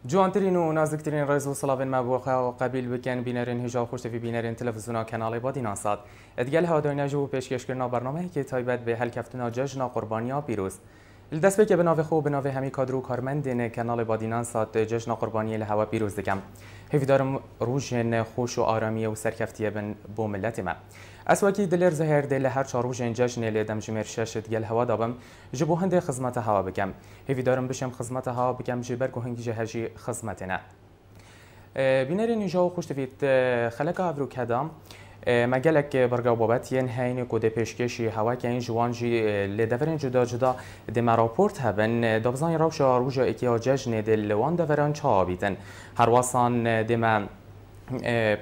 جوانترین و نازکترین رز و سلاوین مبوخا و قبیل بکن بینرین هجا خوشت فی بینرین تلویزیونا کانال بادینا ساد ادگل هوادارنا جو پیشکش کردن برنامه که تایبت به هل کفتنا جشن قربانیا پیروز الدست به که بناو خو بناو همی کادرو کارمندین کانال بادینا ساد جشن قربانی لهوا پیروز دکم هفیدارم روزن خوش و آرامی و سرکفتیه بن بو ملت ما اسواکی دلر زهر دل هر چهار روزن جشن لیدم جمر ششت گل هوا دابم جبو هند خدمت هوا بکم هفیدارم بشم خدمت هوا بکم جبر کو هنگی جهجی خدمتنا بینرین اینجا خوش تفید خلق ابرو کدام مجالك برجع بابات ينهين كده پیشکشی هوا که این جوانجی لدورن جدا جدا دم راپورت هبن دبزان روش روجا اکی جشن دل وان دورن چابیتن هر واسان دم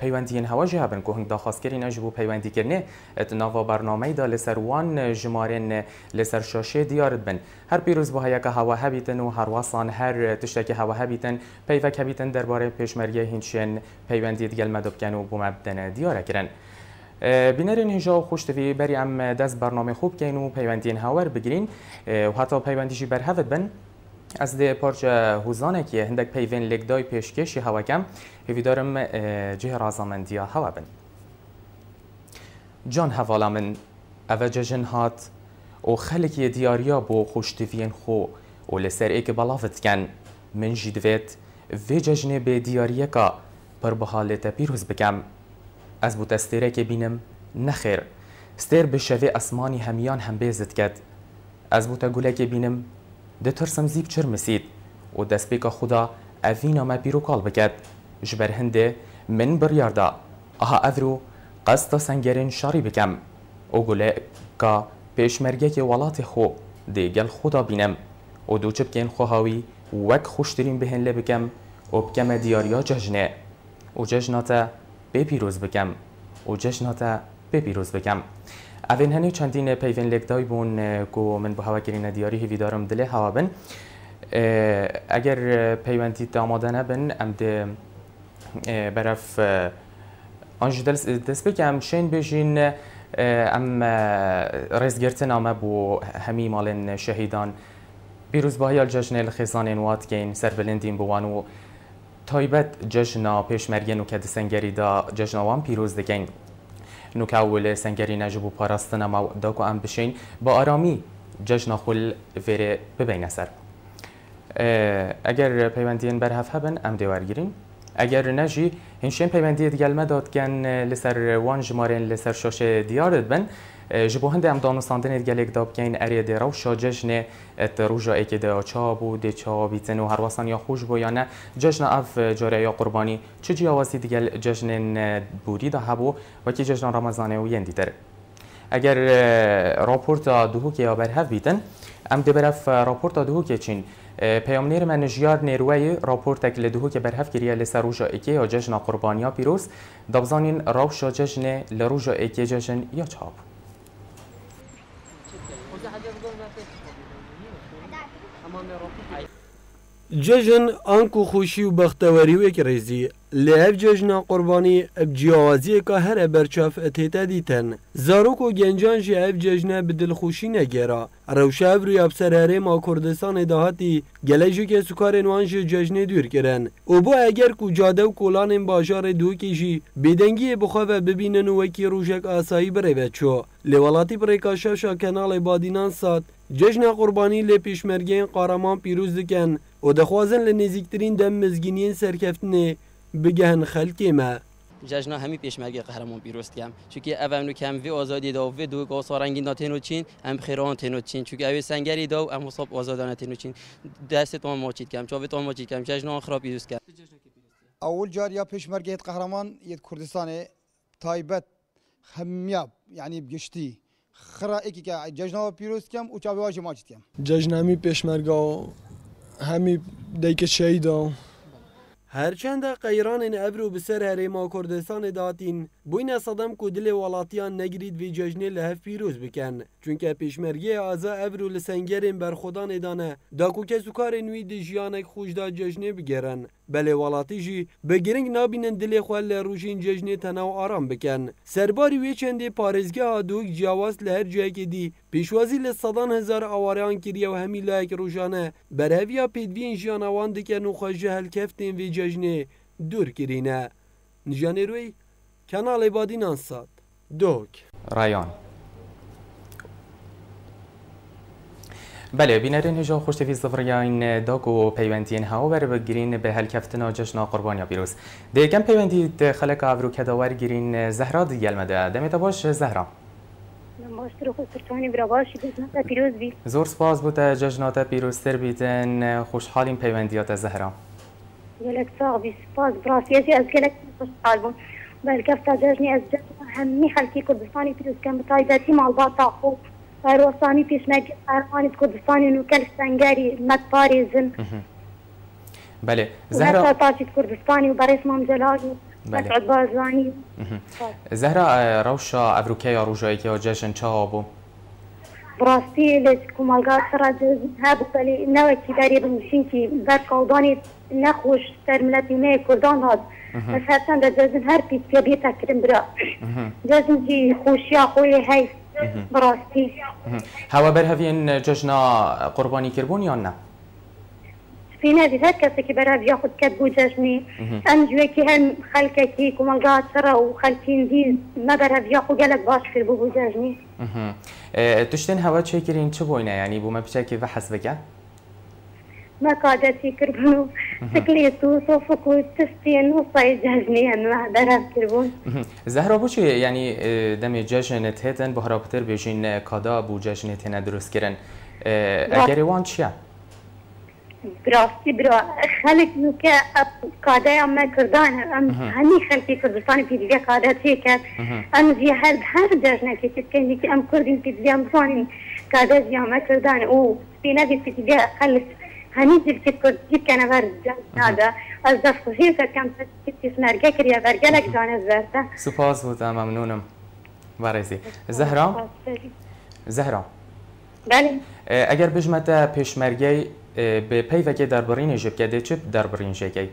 پیوندین هوا جه هبن که هنگ داخستگری نجبو پیوندی کرنه اتناوا برنامه دا لسر وان جمارن لسر شاشه دیارد بن هر پیروز با که هوا هبیتن و هر واسان هر تشتکی هوا هبیتن پیوک هبیتن درباره پیشمرگی هنچین پیوندی دیگل مدب کنو بومبدن دیاره کرن بینرین هجا خوش تفی بری ام دست برنامه خوب کینو پیوندین هاور بگیرین و حتی پیوندیشی بر هفت بن از ده پارچ هوزانه که هندک پیوند لگدای پیشکشی هوا کم هیویدارم جه رازامندیا هوا بن جان حوالا من او ججن هات و خلکی دیاریا بو خوش تفین خو و لسر ایک بلافت کن من جدویت و ججنه به دیاریه که پر بحالت پیروز بکم از بود استیره که بینم نخیر استیر به شوی اسمانی همیان هم بیزد کد از بود گوله که بینم ده ترسم زیب چر مسید و دست بیکا خدا اوینا ما پیرو کال بکد جبر هنده من بریاردا آها اورو قصد سنگرین شاری بکم و گوله که پیشمرگه که ولات خو ده گل خدا بینم و دو چب کن خوهاوی وک خوشترین بهن لبکم و بکم دیاریا ججنه و ججناتا بپیروز بکم و جشناتا بپیروز بکم اوین هنی چندین پیوین لگدای بون کو من به هوا گرین دیاری هیویدارم دله هوا بن اگر پیوندی آماده نبن ام ده برف آنج دست بکم شین بجین ام رزگرتن آمه بو همی مالن شهیدان پیروز باهی الجشن الخزان وات کین سر بلندین بوانو تایبت جشنا پیشمرگی نوکد سنگری دا جشنا وان پیروز دکن نوک اول سنگری نجبو پاراستن اما داکو ام بشین با آرامی جشنا خل وره ببین سر اگر پیوندین برهف هبن ام دیوارگیرین اگر نجی هنشین پیوندی دیگل مداد کن لسر وان جمارین لسر شاشه دیارد بن جبو هنده ام دانستاندن دیگل اکداب کن اری دی روشا جشن ات روژا ایک دی آچابو دی چابیتن و هر واسان یا خوش بو یا نه جشن اف جاره یا قربانی چه جیاواسی دیگل جشن بودی دا هبو و که جشن رمضانه و یندی در اگر راپورت دوهو که یا برهف بیتن ام دی برف راپورت دوهو که چین پیامنیر من جیار نیروی راپورت که دوهو که برهف گریه لسر روژا ایکی یا جشن قربانیا پیروز دابزانین روشا جشن لروژا ایکی جشن یا چاب جشن آنکو خوشی و بختوری و یک ریزی لعب جشن قربانی بجیاوازی که هر برچاف اتیتا دیتن زاروک و گنجان جیب جشن بدل خوشی نگیرا روشا روی ابسراره ما کردستان دهاتی گلیجو که سکار نوانج جشن دور کرن و با اگر کو جاده و کلان باشار دو کشی بدنگی بخواه ببینن و وکی روشک آسایی بره چو لولاتی پریکاشا کانال بادینان ساد جشن قربانی لی پیشمرگین قارمان پیروز دکن و دخوازن لنزیکترین دم مزگینین سرکفتنه بگهن خلقی ما جشن همی پیشمرگی قهرمان پیروز کم چونکه اول کم وی آزادی داو و دو گاسارنگی ناتینو چین هم خیران تینو چین چونکه اوی سنگری داو هم حساب آزادانه تینو چین دست تام ماچید کم چاوی تام ماچید کم جشن آخر پیروز کم اول جاریا پیشمرگی قهرمان ید کردستان تایبت همیاب یعنی بگشتی خرا ایکی که جشن پیروز کم و چاوی واجی ماچید کم جشن همی پیشمرگا همی دیک شهیدا هرچند قیران ابرو بسر هریما کردستان داتین بوین صدم کو دل ولاتیان نگرید وی ججنه لهف پیروز بکن چونکه پیشمرگی آزا ابرو لسنگرین برخودان ادانه دا کو کسوکار نوی دی جیانک خوش دا ججنه بگیرن بله ولاتی جی بگرنگ نابینن دل خوال روشین ججنه تناو آرام بکن سرباری وی چنده پارزگاه آدوک جیاواز لهر جای که دی پیشوازی لصدان هزار آواریان کریه و همی لایک روشانه برهویا پیدوین جیانوان دکن و خوش جهل کفتین وی ججنه دور کرینه نجانه روی کانال بادینان ساد دوک رایان بله بینرین هجا خوشتوی زفریان داگ و پیوندین ها بر بگیرین به هلکفتنا جشن قربانی پیروز دیگم پیوندی خلق ابرو کداور گیرین زهرا دیگل مده دمیتا باش زهرا ماشتر خسرتانی براباشی جشنات پیروز بی زور سپاس بوده جشنات پیروزتر بیتن خوشحالین پیوندیات زهرا گلک ساق بی سپاس براسیتی از گلک خوشحال بون بالکفتا جشنی از جشن همی خلکی کردستانی پیروز کم بتایدتی مالباتا خوب روسانی پیشنهاد ارمانی کردستانی نوکل سنگری متپاریزن بله زهرا تاچید کردستانی و برای اسمام جلالی مسعود بازوانی زهرا روشا ابروکی روجایی که جشن چه بو براستی لکومالگات سر جشن هبو بلی نوکی داری بمشین که بر قوضانی نخوش ترملتی نه کردان هاد بس هرچند در جشن هر پیچ که بیتا کرم برا جشن جی خوشی خوی هی براستی هوا برهوین جشنا قربانی کربون یا نه؟ في نادي هاد كاسة كبيرة بياخد كتبو جشني أم جوكي هم خلكة كي كمالقات سرا وخلكين دي ما برا بياخد جالك باش في البوبو جشني تشتين هوا چه كرين چه بوينة يعني بو ما بشاكي وحس بكا؟ ما قادتي كربونو سكليتو صوفكو تستين وصاي جشني هم ما برا كربون زهرا بو چه يعني دمي جشن تهتن بهرابتر بيجين كادا بو جشن تهنا درست كرن اگری وان چيه؟ براستی برا خلق نوکه کادای ام کردان ام همی خلقی کردستانی پیدویا کادا چه کرد ام زی هر جشنه که چید کنی که ام کردین پیدویا ام بزانین کادا زی ام کردان او سپینه بی پیدویا خلص همی جب چید کرد جید کنه بر جشنادا از دست خوشی کرد کم چید تسمرگه کریا برگلک جانه زرده سپاس بودم ممنونم برایزی زهرا بله اگر بجمت پیشمرگی به پیوکی دربارین جب کده چه دربارین جگی؟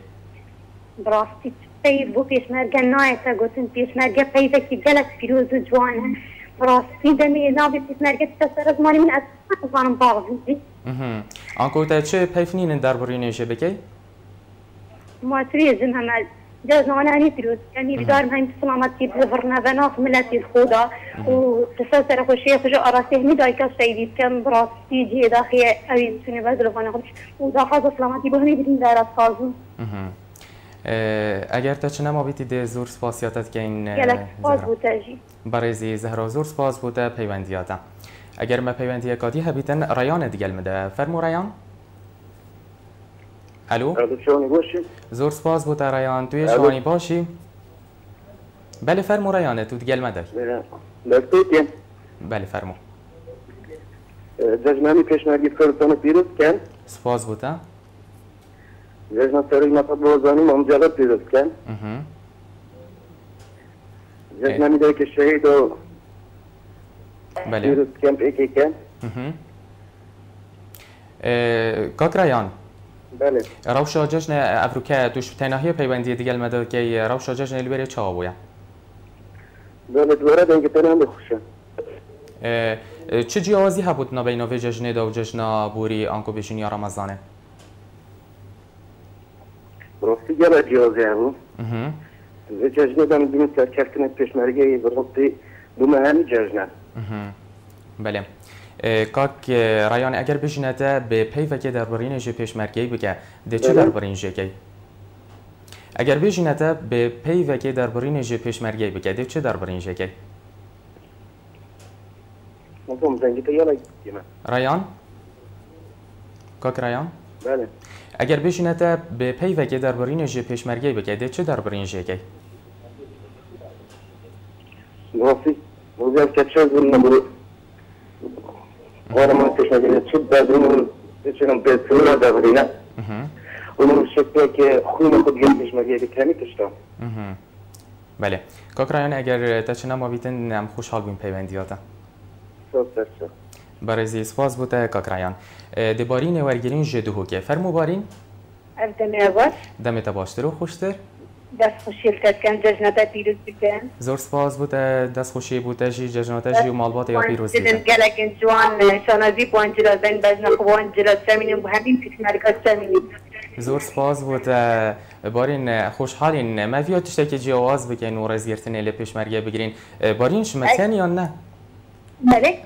براستی پیو بو پیشمرگه نایتا گوتن پیشمرگه پیوکی گلک فیروز و جوانه براستی دمی نابی پیشمرگه تسر از مالی من اصلا بزانم باغزی آنکو تا چه پیفنین دربارین جبکی؟ ما تویزم همه جزنانه هنی پیروز یعنی بیدارم همین سلامتی بزرنه و ناف ملتی خودا و تسلسل خوشی خوشی آراسته همی دایی که شایدید کم براستی جی داخلی اوید سونه بزرگانه خودش و داخل سلامتی با همی بیدین در از خازون اگر تا چه نما بیتی ده زور سپاسیاتت که این برایزی زهرا زور سپاس بوده پیوندیاتا اگر ما پیوندی کادی هبیتن رایان دیگل مده فرمو رایان الو زور سپاس بود رایان توی شوانی باشی بله فرمو رایانه تو دیگل مده بله فرمو جشنانی پیشمرگی کردستان پیروز کن سپاس بوده جشن سری مطلب بازانی ممجرد پیروز کن جشنانی داری که شهید و پیروز کن ایکی کن کاک رایان بله روشا جشن افریقا توش تنهایی پیوندی دیگه المده که روشا جشن البری چه آبویا؟ بله دوره دنگ تنها بخوشه چه جیازی ها بود نبی نوی جشن دو جشن بوری آنکو بشین یا رمضانه؟ براستی گله جیازی ها بود جشن دم دیم سرکفتن پیشمرگی براستی دومه همی جشنه بله کاک رایان اگر بجنته به پیوکی دربارین جه پیشمرگی بگه ده چه دربارین جه اگر بجنته به پیوکی دربارین جه پیشمرگی بگه ده چه دربارین جه مفهوم زنگی تا یالا گیمه رایان کاک رایان بله اگر بجنته به پیوکی دربارین جه پیشمرگی بگه ده چه دربارین جه براستی موزیل کچه زون نبرو وانا ما پیشنهاد چه بدون بچنم به طور داورینا اون شکلی که خون خود گیم پیشنهاد کمی تشتم بله کاکرایان اگر تچنا ما بیتن ام خوشحال بیم پیوندیاتا برای سپاس بوده کاکرایان دبارین ورگیرین جدوهو که فرمو بارین دمت باشتر و خوشتر دست خوشی کن جشنات پیروز بکن زور سپاس بوده دست خوشی بوده جی جشنات جی و مالبات یا پیروز بکن گلکن جوان شانازی پوانجلال بین بزن خوانجلال سمینیم و همین پیشمرگات سمینیم زور سپاس بوده بارین خوشحالین ما ویات تشتکی جی آواز بکن و رزگرتن الی پیشمرگه بگیرین بارین شمتن یا نه؟ بله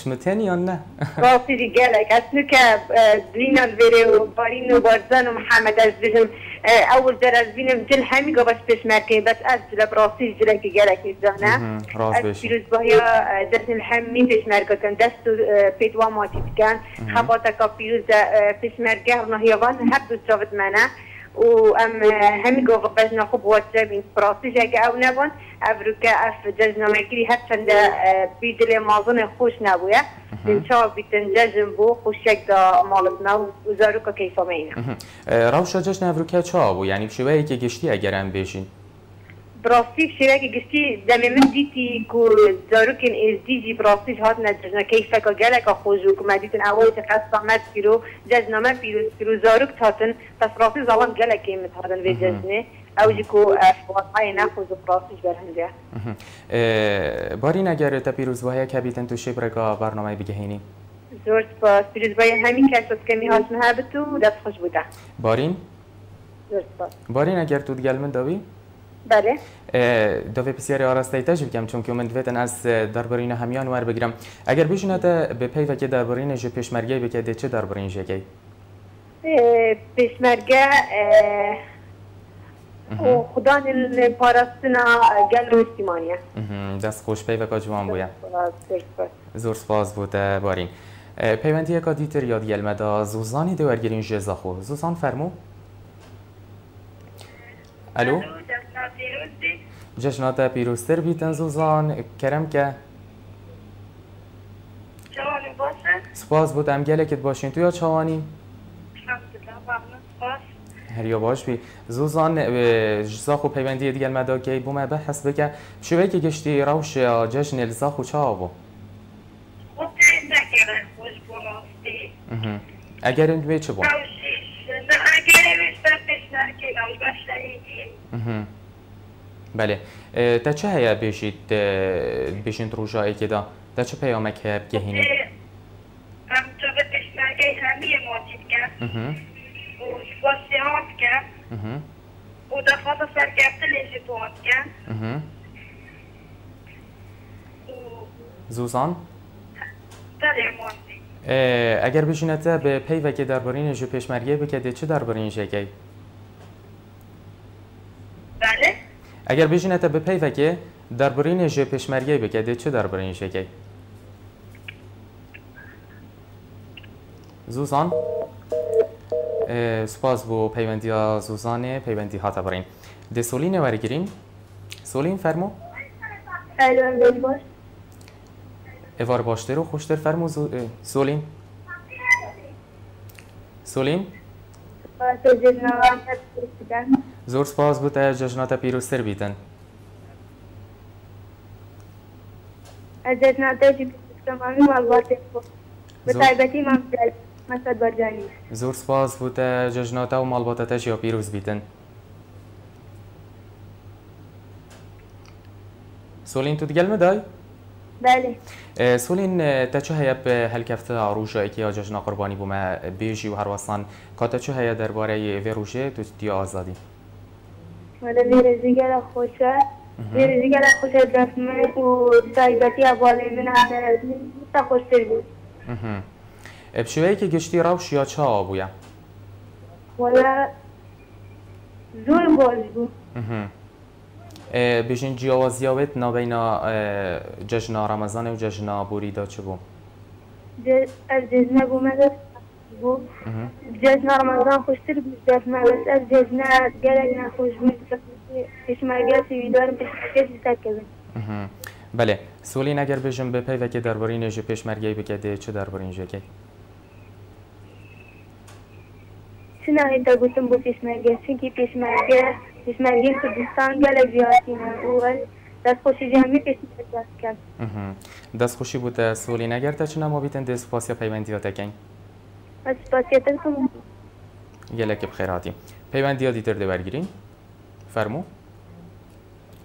شمتن یا نه؟ راستی گلک اصلا که دینال وری و بارین و بارزان و محمد از بجم اول در از بینم جل همی گو بس پیشمرگه بس از جل براستی جل که گلک نیزانه راز از پیروز بایا دست الهمی پیشمرگه کن دست پیدوا ماتی کن خباتا که پیروز پیشمرگه و نهیوان هر دو جاوت منه و همی گو بجنا خوب واتر بین براستی جاگه او نبون افرو که اف جزنا مکری هر چند بیدل مازن خوش نبویه دنچا بیتن جزن بو خوشک دا مالتنا و زارو که کیفا مینه روشا جشن افرو که چه بو؟ یعنی بشوهی که گشتی اگر هم بشین؟ براستی بشوهی که گشتی دمی من دیتی که زارو کن از دیجی براستی هات نجزنا کیفا که گله که خوشو که ما دیتن اولی تقصد آمد پیرو جزنا ما پیرو زارو که تاتن پس براستی زالان گله که متهادن و جزنه اوجی کو افواهای نخوز و براسیش برهنده بارین اگر تا پیروزباهی که بیتن تو شبرگا برنامه بگهینی؟ زور سپاس پیروزباهی همین کسات کمی هاش محبتو دست خوش بوده بارین؟ زور سپاس بارین اگر تو دگل من داوی؟ بله دوی بسیاری آراسته تجربه کم چون که من دویتن از دربارین همیان ور بگیرم اگر بیشونه تا به پی وکی دربارین جو پیشمرگی بکده چه دربارین جگی؟ پیشمرگه و خدا پاراستنا گل و استیمانیه دست خوش پی وکا جوان بویا زور سپاس بوده بارین پیوندی اکا دیتر یاد گل مدا زوزانی دورگیرین جزا خو زوزان فرمو الو جشنات پیروزتر بیتن زوزان کرم که چوانی باشه سپاس بودم گله کت باشین تو یا چوانی هریا باش بی زوزان جزاخو پیوندی دیگه مدا که بوم بحث بکه شوی که گشتی روش جشن الزاخو چه آبو اگر این دوی چه بون بله تا چه هیا بیشید روژایی که دا تا چه پیامه که بگهینی هم تو به پیشنرگه همیه موجود کرد واسیات کرد و دفعات سرگرده لیجیتوات کرد زوزان داره اگر بشینته به پی وکی دربارین جو پیشمرگی بکده چه دربارین جگی؟ بله اگر بشینته به پی وکی دربارین جو پیشمرگی بکده چه دربارین جگی؟ زوزان سپاس بو پیوندی ها زوزانه پیوندی ها تبارین ده سولین ورگیریم سولین فرمو الان باش اوار باشتر و خوشتر فرمو سولین سولین زور سپاس بود جشنات پیروزتر بیتن از جشنات پیروزتر مالباته به طیبتی مسعود برجانی زور سپاس بود جشنات و مالباتتش یا پیروز بیتن سولین تو دگل مدای؟ بله سولین تا چه هیا به هلکفت عروجه که جشن قربانی بوم بیجی و هر وستان که تا چه هیا درباره ویروژه تو دی آزادی؟ ولی ویروژیگر خوشه ویروژیگر خوشه دستمه و طیبتی اوالی من همه تا خوشتر بود بشوهی که گشتی روش یا چه آبویا؟ ولی زور باز بود بیشین جیاوازیاوت نابینا جشن رمضان و جشن بوریدا چه بو؟ از جشن بومده بود جشن رمضان خوشتر بود جشن بس از جشن گرگ نخوش بود پیشمرگه سویدارم پیشمرگه سیستر کبین بله سولین اگر بیشم به پی وکی درباره نیجه پیشمرگه بکده چه درباره نیجه که؟ چه نهایی تا گوتم با پیشمرگه چون که پیشمرگه پیشمرگی کردستان گله زیادینه و دستخوشی جمعی پیشمرگی کرد. دستخوشی بود سولی نگرده چه نما بیتن دست پاسیا پیوندیات کن؟ سپاسیتر کنم. گله که بخیراتی. پیوندیات دیتر دورگیرین؟ فرمو؟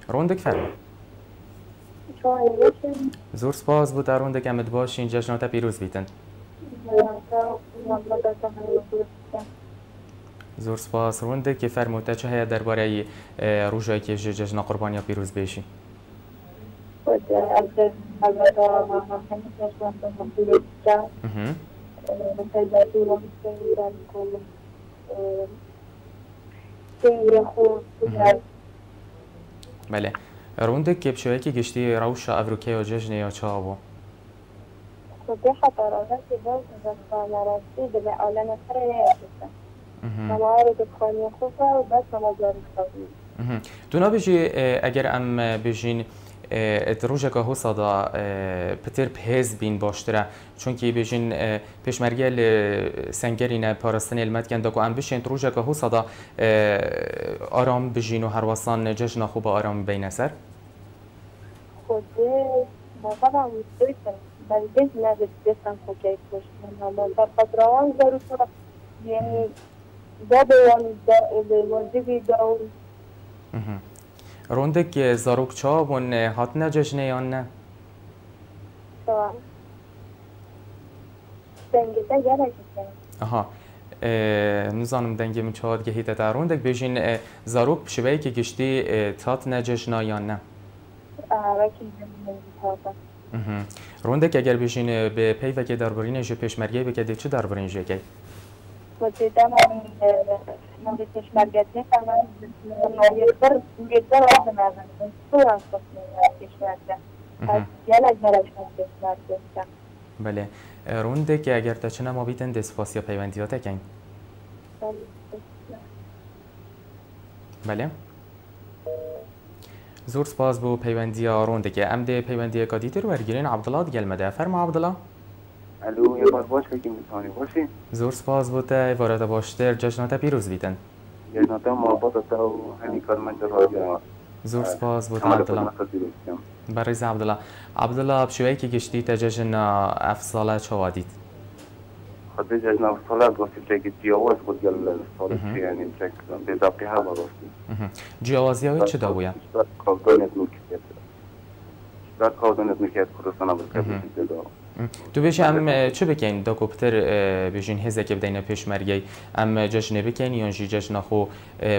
روندک فرمو. زور سپاس بود روندک امد باشین جشنات پیروز بیتن. زور سپاس رونده که فرموده چه هیا درباره روزایی که جشن قربانی پیروز بشی؟ بله رونده که بشویه که گشتی روش افروکه و جشن یا چه آبو؟ خودی خطرانه که باز نرستی به عالم سر نیستن. نماهر دکانی خوبه و بس نمازاری خوبی. دونا بجی اگر ام بجین روزه که حسادا پتر پهز بین باشتره چون که بجین پیشمرگی سنگرینه پارستان علمت کنده که ام بشین روزه که حسادا آرام بجین و هر واسان جشن خوب آرام بین سر. خودی مثلا می‌دونم بعدش نزد دستم خوکی کشتم در خطران ضرور یعنی دادوان واجبی داون. رونده که زاروک چا ون هات نجشنه یا نه؟ سوال دنگی تا گره شدن. آها نزانم دنگی من چهاد گهیده تا رونده که بیشین زاروک شبهی که گشتی تات نجشنه یا نه؟ وکی دنگی تاتا. رونده که اگر بیشین به پیوه که دربارینش پیشمرگی بکده چه دربارینش که؟ وجدان من پیشمرگی نکنم نمی‌دارم می‌دارم آدم تو هم پیشمرگی از یه لحظه پیشمرگی. بله رونده که اگر تا چه نما بیتن دست یا پیوندیات کن؟ بله زور سپاس بو پیوندیا رونده که ام ده پیوندیا کادیتر ورگیرین عبدالله دیگه المده فرما عبدالله. الو یه بار باش که میتونی باشی. زور سپاس بوده وارد باشتر جشنات پیروز بیتن. جشنات محبت تا و همین کار من جواب. زور سپاس بوده عبدالله. بریز عبدالله. عبدالله بشویی که گشتی تا جشن افساله چوادید. خود جشن افساله گفتی که جیاواز بود گل سالسی یعنی چک بیزابطی ها براستی. جیاوازی های چه داویه؟ کاردانت نوکیت. بعد کاردانت نوکیت کردستان بود که تو بیش ام چه بکن دکتر بیشین هزه که بدین پیشمرگی ام جشن بکن یا جشن خو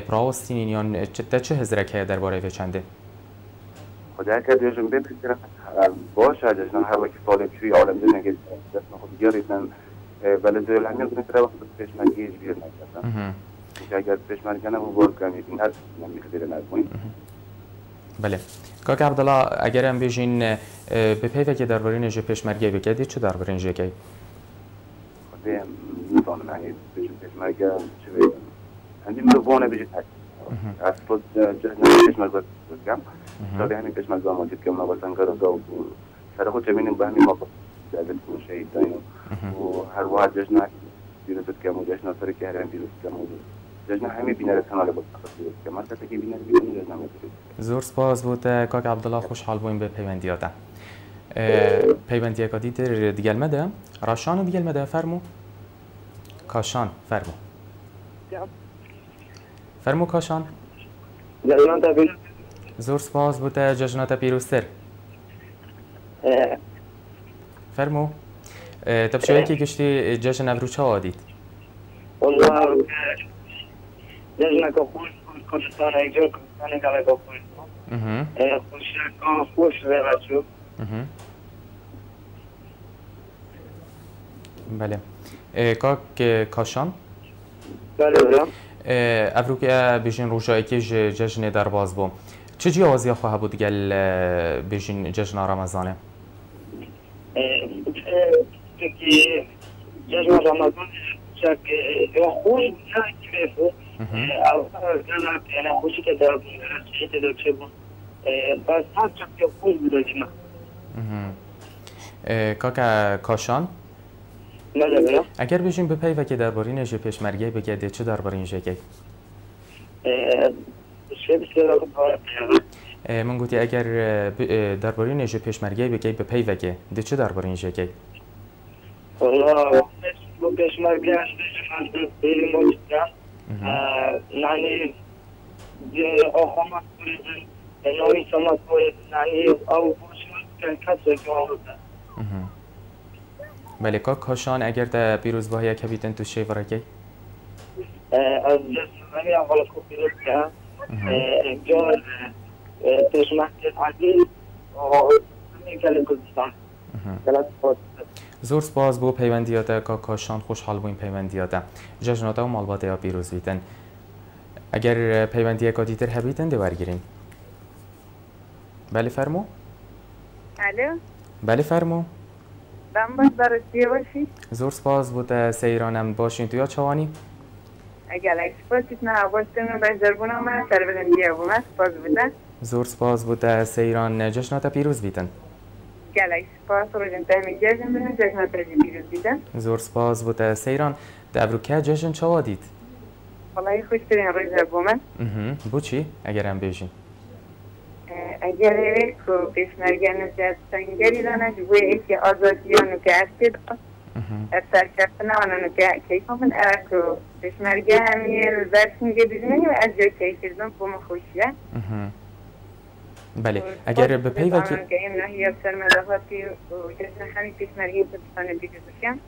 پراستین یا چه هزره که درباره و چنده؟ خدا که جشن بکن باشه جشن هر وقت سال چوی عالم جشن که جشن خود گیریدن ولی دویل همیشه میتونه وقت پیشمرگیش بیاد نکردن. که اگر پیشمرگی نبود کنید این هست نمیخواد نکنید. بله. کاک عبدالله اگر هم بیشین به پیوه که درباره نجه پیشمرگی بکردید چه درباره نجه که؟ خودم نمی‌دانم یعنی پیشمرگی چه بگم. همین مروانه بیشتر. از خود جشن پیشمرگی بگم. شاید همین پیشمرگی موجود که ما واسه کار و سر خود چمینیم به همین موقع جذب کنشی دایم و هر واحد جشن پیروز که موجود سر که هرم پیروز که موجود. جشن همین بینر سنال بود پیروز که مثلا که بینر جشن پیروز. زور سپاس بود کاک عبدالله خوشحال بودیم به پیوندیاته. پیوندی کادی در دیگه مده راشان دیگه مده فرمو کاشان فرمو کاشان زور سپاس بود جشنات پیروزتر فرمو تبشوی که گشتی جشن افرو چه آدید؟ والله جشن که خوش کردستان ایجا کردستان گله که خوش روشو. بله. کاک کاشان؟ بله بله. افرو که بیشین روشایی که جشن درباز بوم. چه جیازی خواه بود گل بیشین جشن رمضانه؟ که جشن رمضان چک خوش نه کیفو. اول خوشی که در چیت دکتر بود. بس هر چک خوش بود که کاک کاشان؟ بله بله. اگر بیشین به پیوه که درباره نجه پیشمرگی بگرده چه درباره نجه که؟ چه بسیار خود داره من گویی اگر درباره نجی پیشمرگی بگی به پی وگه ده چه درباره این جگی؟ والله پیشمرگی هستش خیلی موجوده یعنی آخامت بریدن نامی سمت باید یعنی او باشد کسی که آورده بله که کاشان اگر در پیروزباهی که بیتن تو شی ورگی؟ از جسمانی اول خوب بیرد که اینجا پیشمرگی عدیل همین کلی کردستان زور سپاس بو پیوندیاته که کاشان خوشحال بو این پیوندیاته جشناته و مالباته ها پیروز بیتن اگر پیوندیه که دیتر هبیتن ده برگیریم بله فرمو؟ الو بله فرمو؟ دم باش برسیه باشی؟ زور سپاس بود سیرانم باشین تو یا چوانی؟ اگر اکسپاسیت نه باشتم باش دربونم من سر بدن دیگه بومه سپاس بودن زور سپاس بود سیران جشناته پیروز بیتن گلک سپاس رو جن تهمی جشن بدن جشناته پیروز بیتن زور سپاس بود سیران دبروکه جشن چوا دید؟ والله خوش ترین روی دربومه بو چی؟ اگر هم بیشین اگر که پیشمرگن جد سنگری دانش بوی ایکی آزادیانو که ارتید اثر کفتن آنانو که کیفا من که پیشمرگه همیه برش میگه دیدنی و از جای کیفیزم بوم خوشیه بله اگر به پی وکی که این نهی افسر مدافاتی و جشن همین پیشمرگی کردستان بیروز بکم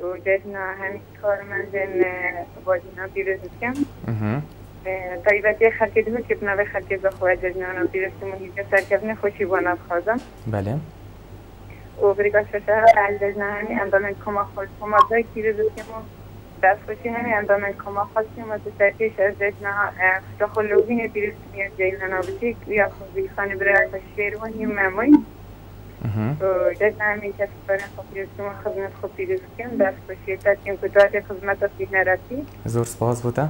و جشن همین کارمندن بازینا بیروز بکم طیبتی خلقی دیمه که بنابه خلقی بخواه جشنانا بیروز که محیطه سرکبنه خوشی بانات خوازم بله و بریگاه ششه از جشن همین اندامن کما خواست کمازای بیروز بکم دست خوشی همین اندامن کما خواستیم و تسرکیش از جشن داخلوبین بیروز میاد جیلنا بچه یا خوزی خانه برای شیروانی مموی و جشن همین کسی برای خوب بیروز که ما خدمت خوب بیروز کم دست خوشی تاکیم کدوات خدمت افید نراتی زور سپاس بوده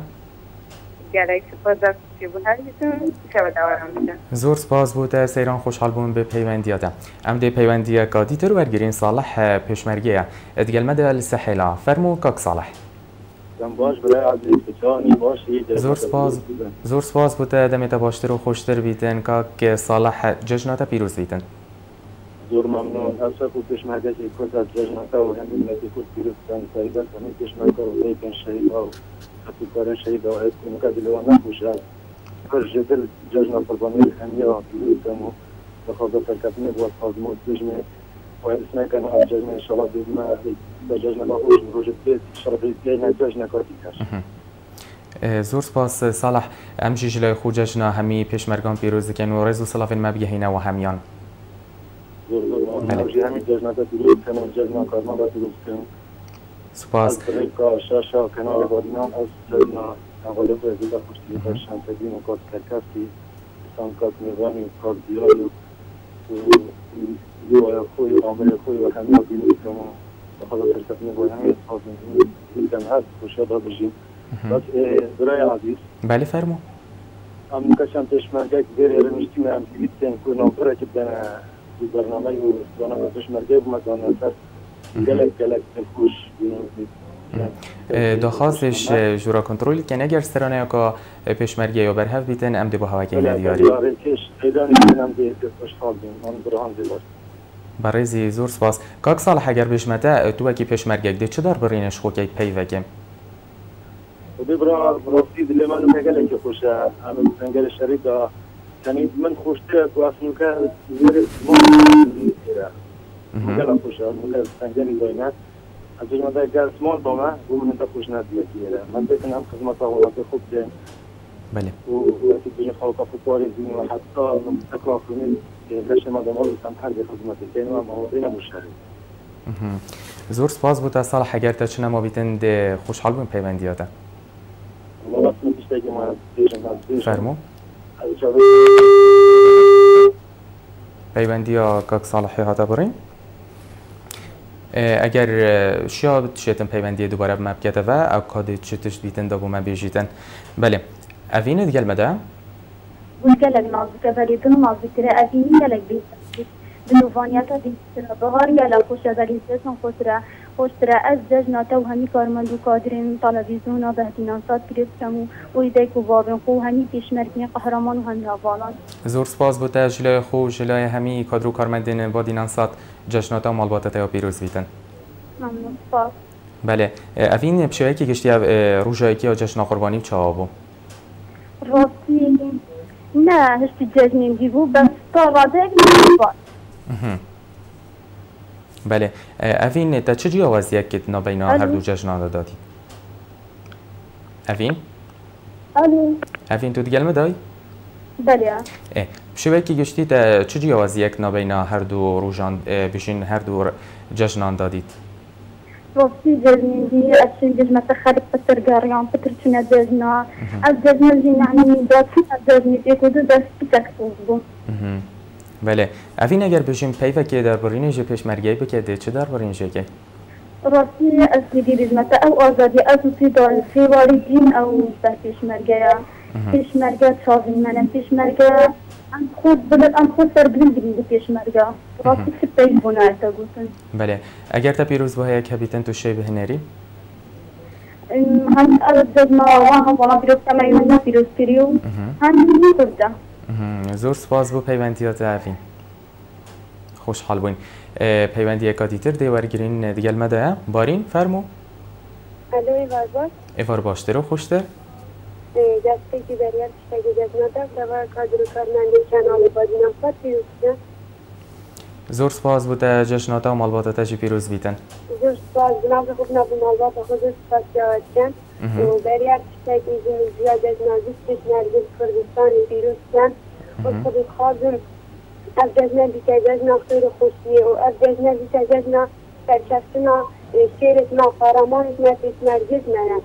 گلک سپاس دست خوشی بود هرگیتون شب دوارم بیدن زور سپاس بوده سیران خوشحال بون به پیوندیاته ام ده پیوندیه که دیتر برگیرین صالح پیشمرگیه ادگل مده السحیلا فرمو کاک صالح باش برای عزیز بچانی باشی زور سپاس بوده دمیتا باشتر و خوشتر بیتن که صالح جشناته پیروز بیتن زور ممنون اصلا خود پیشمرگه که کد از جشناته و همین نتی کد پیروز کن سایدت همین پیشمرگه رو لیکن شهید ها و خطی کارن شهید ها اید کنو که دلوان نخوش از کار جدل جشنا قربانی همی ها پیروز کن و بخواهد فرکتنه بود خواهدمون جشنه و اسمه کن از جشنه انشاءالله دیدمه به جشنه با خوش روشت بید شرقی دیگه جشنه کاتی کش زور سپاس صالح امشی جلوی خود جشنا همی پیشمرگان پیروز کن و رزو صلافین مبیهینه و همیان همین جشنه پیروز کن و جشنه کارمان را پیروز کن سپاس از طریقا شاشا کنار بادینان از جشنه اغلب رزیده خوشتی برشان تدین و کات کرکستی سان کات میوانی کات دیاری و خوی و عامل خوی و همه پیروز کن و بخواهد فرکت میگوی همین حاضر میگن هست خوشیاد ها بشیم بس برای عزیز بله فرمو ام کشان پیشمرگه که بیر ارمشتی من بیتن کنم برای که برنامه و برنامه پیشمرگه بمکان اثر گلک خوش دخواستش جورا کنترلی که نگر سرانه که پیشمرگه یا برهف بیتن ام دی با هوا که ندیاری برای زور سپاس کاک صالح اگر بشمته تو اکی پیشمرگه ده چه دار برینش خو که پی وگم برای راستی دل من نگله که خوشه همه سنگل شریک یعنی من خوشتر که اصلا که زیر مگل خوشه مگل سنگلی داینت از جمعه اگر اسمال با من و من تا خوش ندیه کیره من بکنم خدمت ها خوب دیم بله و وقتی بین خالق فوتبال دیم و حتی تکافرونی لش ما دمال بسم هر خدمتی که نما موضوعی نبوشه زور سپاس بود صالح اگر تا چنه ما بیتن ده خوشحال بون پیوندیاته والله اصلا بیشتر که ما دیشم فرمو پیوندیا کاک صالحی هاتا برین اگر شیاب شیطن پیوندی دوباره مبکته و او کادی چتش بیتن دابو من بیجیتن بله اوین دیگه المده گلک نازکه بریدن نازکه اوینی گلک بیتن بنوانیتا دیستر بهار گلک خوش دلیزتون خوشره خوش ترى از ججنا تو همي كارمندو كادرين تلفزيون بهديناسات بريسكمو ويديكو بابن خو همي پیشمرگی قهرمان و همي آوالان زور سپاس بوده جلای خو جلای همی کادرو کارمندین با دینانسات جشناتا و مالباتت یا پیروز بیتن. ممنون سپاس. بله اوین بشویه که گشتی روژایی که جشن قربانی چه آبو؟ راستی نه هشتی جشنیم دیبو بس تا راده سپاس. بله اوین تا چه جی آوازی که نبینا هر دو جشنان دادی؟ اوین؟ الو اوین تو دیگه دای؟ بله بشویه که گشتی تا چه جی آوازی که نبینا هر دو روژان بشین هر دو جشنان دادید؟ راستی جزنی دی اشین جزمه تخرب پتر گاریان پتر چنه جزنا از جزنه جی نعنی دادی از جزنی دیکودو دست بتکسوز بو. بله اوین اگر بشیم پیوه که در برینه جه پیشمرگی بکده چه در برینه جه که؟ راستی از دیگه جزمه او آزادی از سیدال سیواری دین او به پیشمرگه چاوی منه پیشمرگه ام خود سر بلند پیشمرگه راستی سپیش بونه ایتا گوتن. بله اگر تا پیروز باه یک هبیتن تو شی بهنری؟ هم از جزمه واه والا پیروز کمایی من پیروز کریو هم کرده. زور سپاس بو پیوندیات اوین خوشحال بوین پیوندی اکادیتر دیوارگرین دیگل مده بارین فرمو الو ایوار باش ایوار باشتر و خوشتر دسته که دریان تشتگی جزناتا سوار کادرو کارمندی کنال بادینم فت پیروز کن زور سپاس بوده جشناتا و مالباتتا جی پیروز بیتن زور سپاس بنام خوب نبو مالباتا خود سپاس جواد کن و دریان تشتگی زیاد جزنازی پیشنرگز کردستانی پیروز کن و خود خواهدم از جزنه بیتا جزنه خیر خوشیه و از جزنه بیتا جزنه سرچستنا شیرت ما قهرمانت ما پیشنرگز منم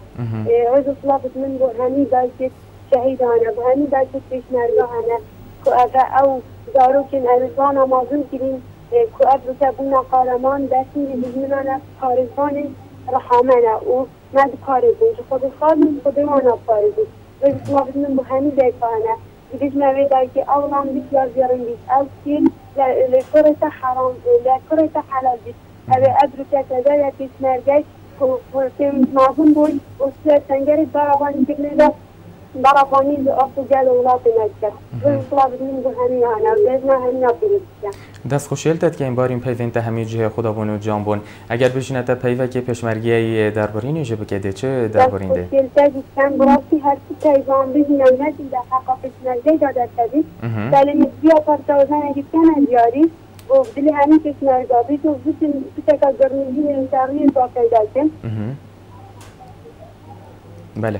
عوض صلابت من بو همی داشت شهیدانه بو همی داشت پیشنرگاهانه که اگه او داروکن اوزان آمازون کرین که اب بتبونا قهرمان دستین بزمنانه کارزان رحامنه و ند کارزون که خود خواهدم خود وانا کارزون عوض صلابت من بو همی دیکانه دیگه موی داشت اولان بسیار بیارن بیش او سیل لکرت حرام لکرت حلال بیش اوه ادرکت ازای پیشمرگی که معظم بود و سنگری برابانی بگنیده برابانی ز آفجال اولاد نجد و طلاب من بو همی آنه و بزنا همی نبیرد دست خوشیل تد که این بار این پیوند همی جه خدا بون و جان بون اگر بشینه تا پیوه که پیشمرگی دربارین ایجا بکده چه دربارین ده؟ دست خوشیل تد کم براستی هر چی تایوان بزنم نجده حقا پیشمرگی داده تدید سالمی بیا پرتوزن اگه کن ازیاری و دلی همین پیشمرگا بیت و بیتکا گرمیگی انتاقی با پیدا کن بله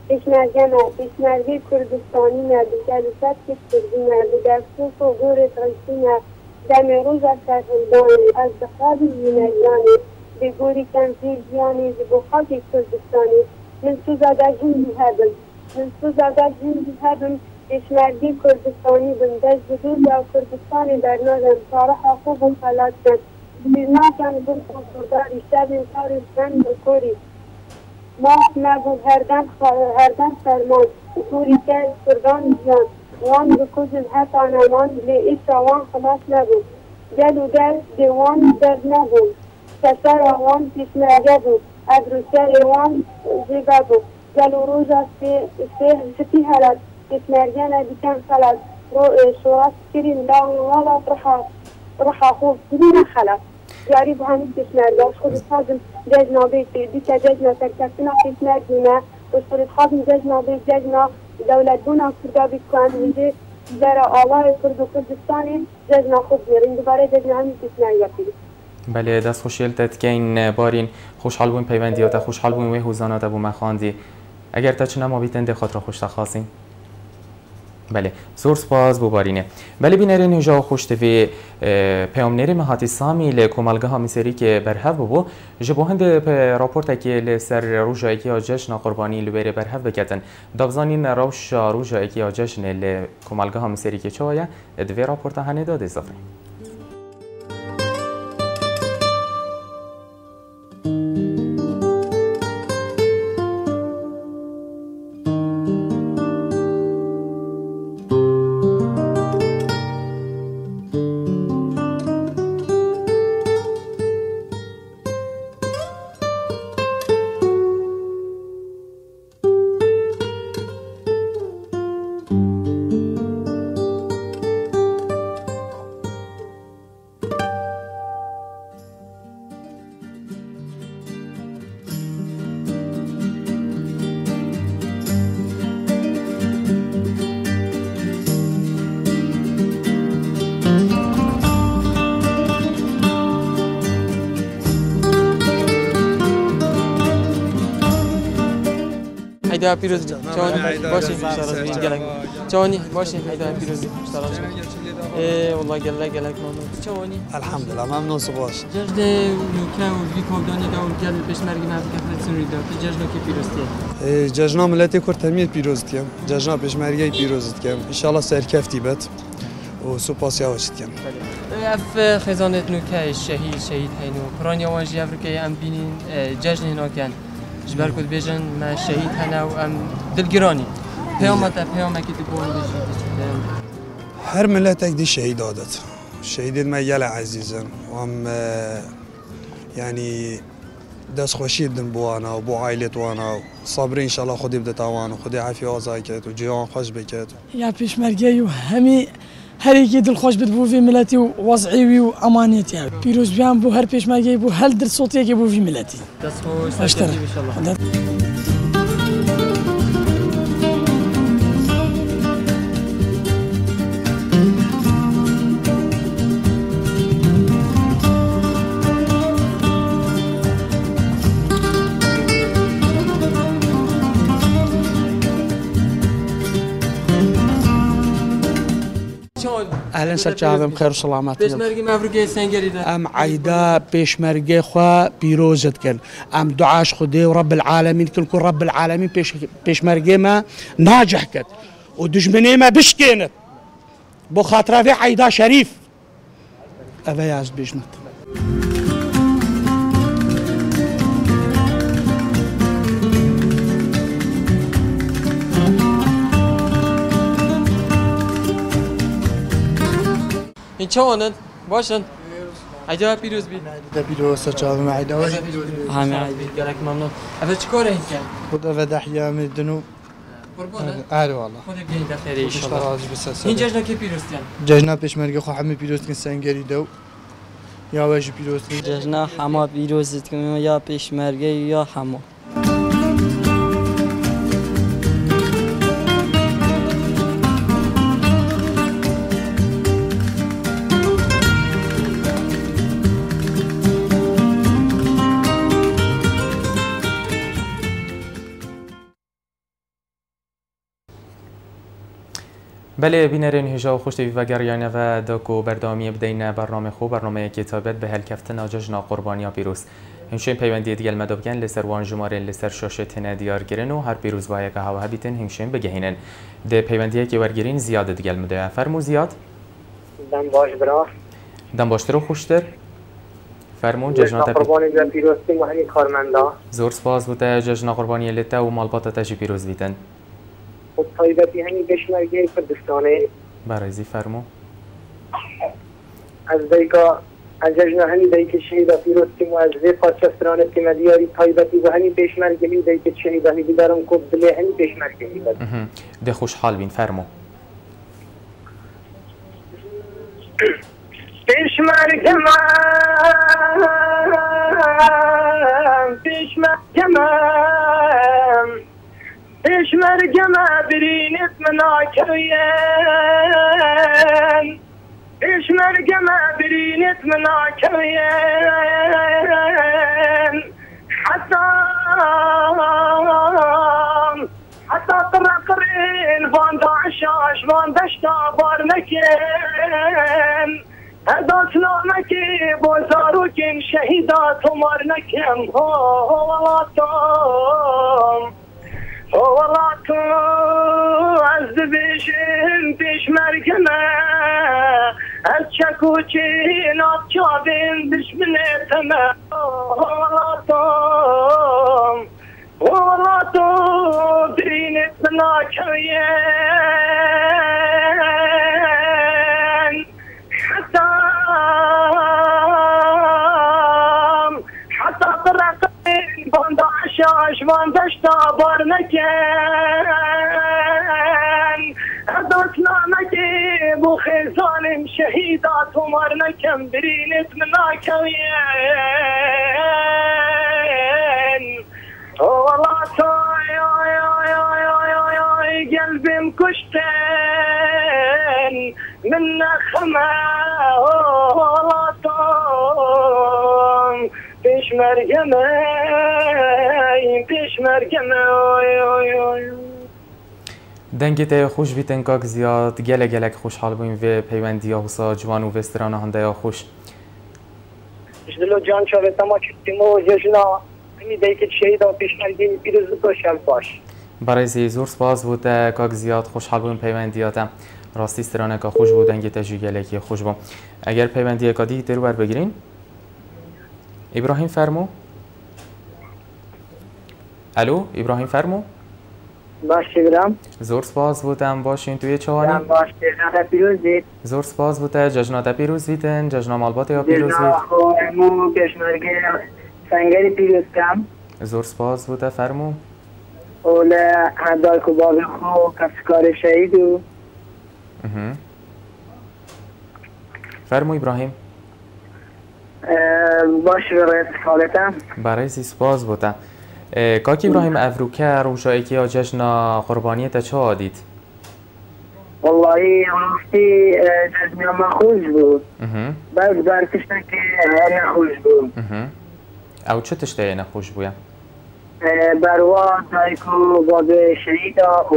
پیشمرگی کردستانی مردی جلسات کش کردی مردی در صوف و گور ترشتی دم روز از سرهندانی از دخابی زینجانی به گوری کنفیزیانی به خاک کردستانی من سوزاده جنبی هدن پیشمرگی کردستانی بندش بدود یا کردستانی در نازم صارحا خوب و خلاص کن بیرناکن بند و خرداری شب انکاری زن و کوری ماه نبود هردن فرمان کوری که کردان جان وان بکوزن حتا نمان لیشا وان خلاص نبود جل و در دیوان در نبود سسر وان پیشمرگه بود ادروسر وان زیبا بود جل و روزا سپی حالت پیشمرگه بیکن خلاص شورات کرین داون والا رحا خوب بدون خلاص جاری به همین پیشمرگاش خود خواهدم جزنا بیتا جزنا سرکستنا پیشمرگیمه و خود خواهدم جزنا دولت بونا کرده بیکن ویجه در آوار کرد و کردستانی جزنا خوب بیرین دوباره جزنا همین پیشمرگا پیرید بله دست خوشیل تد که این بارین خوشحال بوین پیوندیاتا خوشحال بوین وی حوزاناتا بو مخاندی اگر تا چنه ما بیتنده خود را خوش تخواستین بله زور سپاس بو بارینه بله بینرین هجا خوش تفی پیامنری مهاتی سامی لکومالگه ها میسری که برهف بو جبو هند راپورت که لسر روژا اکی جشن قربانی لبیر برهف بکتن دابزانین روش روژا اکی جشن لکومالگه ها میسری که چویا دوی راپورت هنه داده زفری عیدا پیروز چونی باشی شرایط گلک چونی باشی عیدا پیروز شرایط والله گلک ممنون چونی الحمد لله ممنون سباش جشن نوکه و ویکودانی دا و گل پشمرگی مفکر سنویدا جشن کی پیروزی جشن ملت کرد همین پیروز کم جشن پشمرگی پیروز کم ان شاء الله سرکفتی بد و سپاسی آوشت کم اف خزانت نوکه شهید هینو پرانی وانجی افریقای ام بینین جشن نوکن جبر کد بیجن ما شهید هنو ام دلگرانی پیامت کی تبون بیجن هر ملت اگدی شهید عادت شهید ما یلا عزیزن و هم يعني دست خوشی دن بوانا و بو عائلت وانا صبر ان شاء الله خودی بده تاوان و خودی عافیه آزای کرد و جیان خوش بکرد یا پیشمرگی و همی هر یکی دل خوش بد بو فی ملتی و وضعی و امانیتی پیروز بیان بو هر پیشمرگی بو هر در صوتی که بو فی ملتی دست خوش ان شاء الله اهلا سرچاوم خیر و سلامت پیشمرگی مفروض سنگری ده ام عیدا پیشمرگی خوا پیروزت کن ام دعاش خدای و رب العالمین کل رب العالمین پیشمرگی ما ناجح کد و دشمنی ما بشکنت بو خاطر فی عیدا شریف اوه یاز بیشمت این چونن باشن عیدا پیروز بی عیدا پیروز سرچاوم عیدا همه عیدی گلک ممنون اول چیکاره این کن خود اول دحیا میدونو قربانه آره والله خود بیاین دخیری ان شاء الله این جشن کی پیروز کن جشن پیشمرگی خو همه پیروز کن سنگری دو یا واج پیروز جشن همه پیروز کن یا پیشمرگی یا همه بله بینرین هجا و خوشتی و گریانه و داکو بردامی بدین برنامه خوب برنامه کتابت به هلکفتن جشن قربانی پیروز همچنین پیوندی دیگه المدوبگن لسر وان جماره لسر شاشت دیار گرن و هر پیروز با یک هوا هبیتن همچنین بگهینن ده پیوندی که ورگرین زیاد دیگه المدوبگن فرمو زیاد دم باش برا دم باشتر و خوشتر فرمون جشن قربانی پیروز و همین کارمندا زور سپاس بوده جشن قربانی لتا و مالبات تاجی پیروز بیتن خب طایبتی همین پشمرگی کردستانه برایزی فرمو از دیگه از جشن همین دیگه شهید پیروز و از وی پادشاهانه که مدیاری طایبتی و همین پشمرگی دیگه شهید همین دارم کو بله همین پشمرگی بود ده خوشحال بین فرمو پشمرگی پشمرگم برینت مناکوین پشمرگم برینت مناکوین حتی طرقرین وان دعشاش وان دشتا بارنکن هدات نامکی بازاروکن شهیدات مارنکن والله تو از دبیشن پیشمرگمه از چکوچین آب چابین دشمنتمه والله تو درینت بناکوین حتی طرقین باند عشاش وان دشتا بارنکن هدوت نامکی بو خیزانم شهیدات و مارنکم برینت مناکوین والله تو قلبم كشتن من نخمة والله طوم بيش مرقمين بيش پشمرگم دنگت خوش بیتن کاک زیاد گلک خوشحال بویم و پیوندی حسا جوان و وستران هنده خوش جلو جان شاوه ما کتیم و جشنا همی دایی که شهید و پشمرگی پیروز بکشم باش برای زور سپاس بود کاک زیاد خوشحال بویم پیوندیاتم راستی استرانه که خوش بود دنگت جو گلکی خوش بوم اگر پیوندی کادی درو بر بگیرین ابراهیم فرمو الو ابراهیم فرمو باشه برم زور سپاس بودم باشین توی چوانی باشه جشنات پیروز دید زور سپاس بوده جشنات پیروز بیتن جشنا مالبات یا پیروز بید مو پشمرگی سنگری پیروز کم زور سپاس بوده فرمو اوله هدای کباب خو کسکار شهیدو فرمو ابراهیم باشه برای سکالتم برای سپاس بوده کاکی ابراهیم افروکه روشایی که جشن قربانی تا چه آدید؟ والله راستی جشن ما خوش بود بعد برکشتن که نخوش بود او چه تشتهی نخوش بویم؟ بروا دایکو باد شهیدا و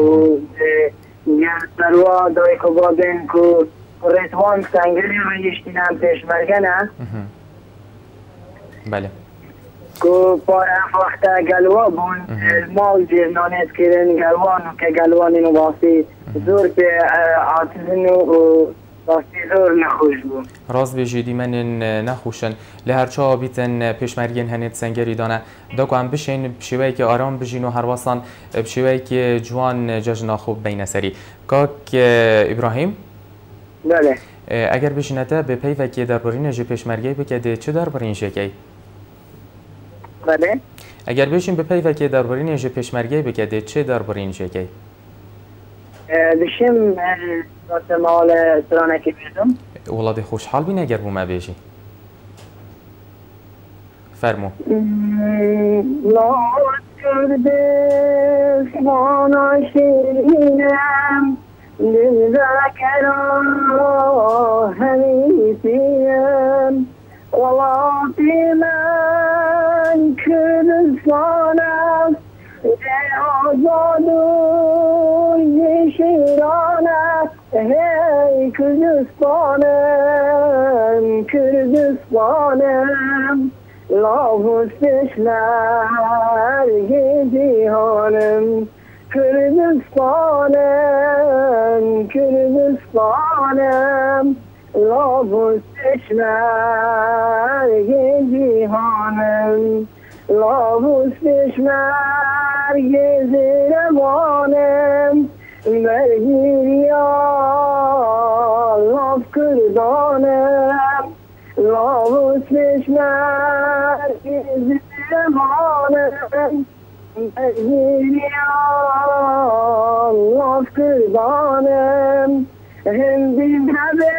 بروا دایکو بادن که رتوان سنگری رو یشتینم پشمرگنه بله که پار وقت گلوا بون ما جرنانت کردن گلوانو که گلوان اینو واسه زور که آتیزنو و واسه زور نخوش بود راست بجیدی من نخوشن لهرچه آبیتن پیشمرگین هنید سنگری دانه داکو هم بشین بشیوهی که آرام بجین و هر واسان بشیوهی که جوان ججنا خوب بین سری کاک ابراهیم بله اگر بشینته به پیوه که دربارین جی پیشمرگی بکده چه دربارین شکی؟ بله اگر بشین به پیوه که دربارین جی پیشمرگی بکده چه دربارین شکی؟ بشیم واسه مال ترانه که بیدم ولادی خوشحال بین اگر بومه بیشی فرمو لاد کرده سمانا شیرینم دل ذکران همیتیم ولاتی من کردستانم آزاد و شیرانه هی کردستانم لاوستش لرگ جیهانم کردستانم لاوستش لرگ جیهانم لاوستش مرگ زیرمانم مرگیریا لاف کردانم لاوستش مرگ زیرمانم مرگیریا لاف کردانم هندی برده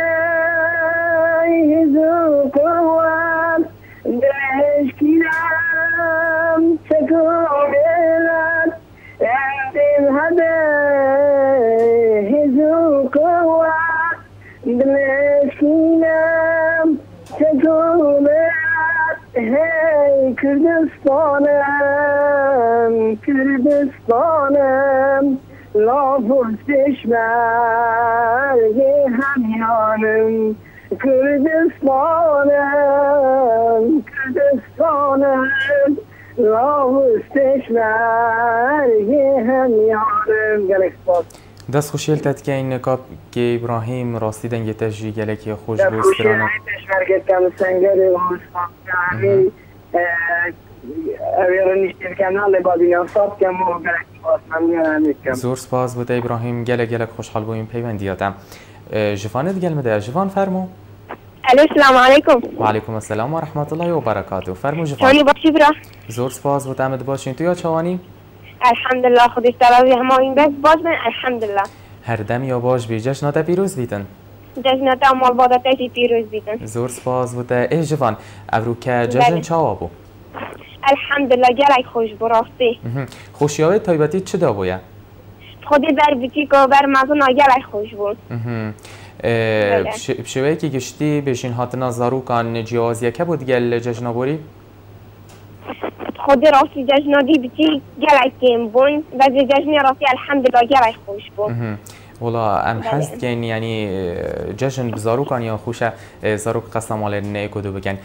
زوکوام درش کیرم چکوبیلم هندی برده زوکوام درش کیرم چکوبیلم هی کردستانم لابوستش مرگ همیانم کردستانم لابوستش مرگ همیانم گلک سپاس دست خوشیل تد که این نکاب که ابراهیم راستی دنگی تجری گلکی خوش بسترانه پشمرگت کم سنگر و همی اویرو نیشتیر کنال بادینان صاف کم و گلک سپاس ممنون کم زور سپاس بوده ابراهیم گلک خوشحال بویم پیوندیاتم جفانت گل مده جفان فرمو السلام علیکم و علیکم السلام و رحمت الله و برکاته فرمو جفان چونی باشی برا زور سپاس بوده امد باشین تو یا چوانی الحمدلله خودش درازی همه این بس باز من الحمدلله هر دم یا باش بی جشنات پیروز بیتن جشنات امال بادتشی پیروز بیتن زور سپاس بوده ای جوان ابرو که جشن چاوا بو الحمدلله گلک خوش براستی خوشیاوی تایبتی چه دا بویا؟ خودی بر بیتی که بر مزون گلک خوش بود بشوی که گشتی بشین هاتنا زارو کان جیازیه که بود گل جشنابوری؟ خود راستی جشنادی بچی گلای کم بون و جشنی راستی الحمدلله گلای خوش بون ولا ام حست کن یعنی جشن بزاروکان یا خوشه زاروک قسم مال نیکودو بگن